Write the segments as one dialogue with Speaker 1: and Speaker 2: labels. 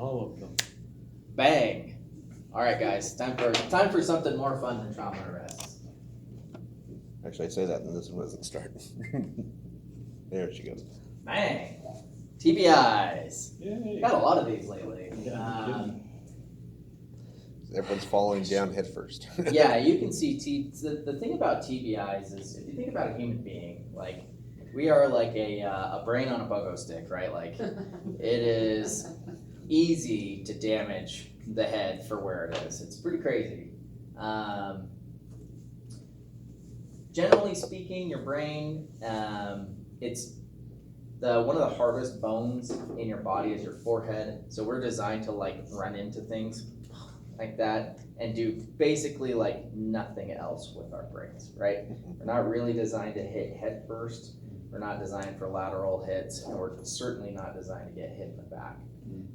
Speaker 1: All of them.
Speaker 2: Bang. All right, guys, time for something more fun than trauma arrests.
Speaker 3: Actually, I say that and this one doesn't start. There she goes.
Speaker 2: Bang. TBIs.
Speaker 1: Yay.
Speaker 2: Got a lot of these lately.
Speaker 3: Everyone's falling down head first.
Speaker 2: Yeah, you can see the thing about TBIs is if you think about a human being, like we are like a brain on a pogo stick, right? Like it is easy to damage the head for where it is. It's pretty crazy. Generally speaking, your brain, it's one of the hardest bones in your body is your forehead. So we're designed to like run into things like that and do basically like nothing else with our brains, right? We're not really designed to hit head first. We're not designed for lateral hits, and we're certainly not designed to get hit in the back.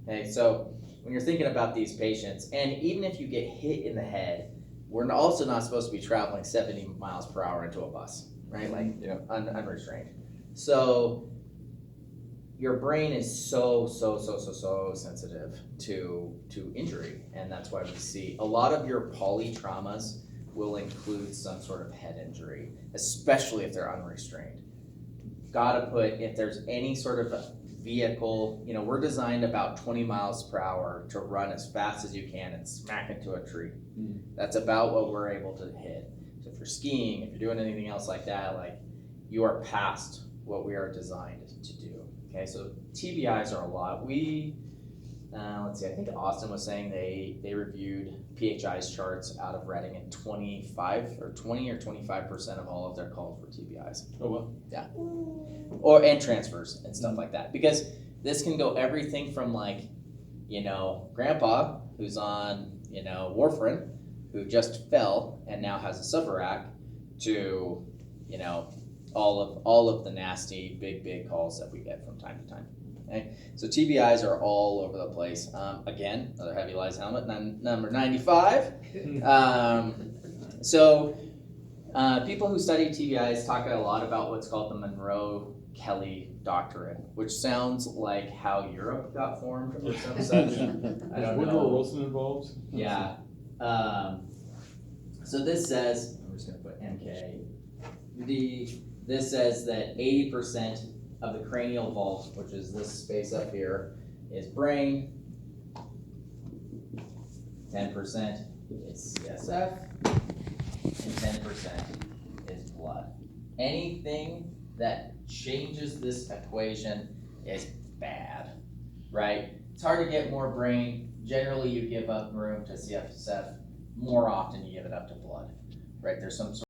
Speaker 2: Okay, so when you're thinking about these patients, and even if you get hit in the head, we're also not supposed to be traveling 70 miles per hour into a bus, right? Like unrestrained. So your brain is so sensitive to injury, and that's why we see a lot of your polytraumas will include some sort of head injury, especially if they're unrestrained. Gotta put, if there's any sort of vehicle, we're designed about 20 miles per hour to run as fast as you can and smack into a tree. That's about what we're able to hit. So if you're skiing, if you're doing anything else like that, like you are past what we are designed to do. Okay, so TBIs are a lot. Let's see, I think Austin was saying they reviewed PHI's charts out of Reading, and 20 or 25% of all of their calls were TBIs.
Speaker 1: Oh, well.
Speaker 2: Yeah. And transfers and stuff like that. Because this can go everything from like, grandpa who's on, warfarin, who just fell and now has a subrac, to, all of the nasty big calls that we get from time to time. Okay? So TBIs are all over the place. Again, another heavy lies helmet, number 95. So people who study TBIs talk a lot about what's called the Monroe-Kelly doctrine, which sounds like how Europe got formed or some such. I don't
Speaker 1: Woodrow
Speaker 2: know.
Speaker 1: Wilson involved?
Speaker 2: Yeah. So this says, I'm just going to put MK. This says that 80% of the cranial vault, which is this space up here, is brain. 10% is CSF, and 10% is blood. Anything that changes this equation is bad, right? It's hard to get more brain. Generally, you give up room to CSF. More often, you give it up to blood, right? There's some sort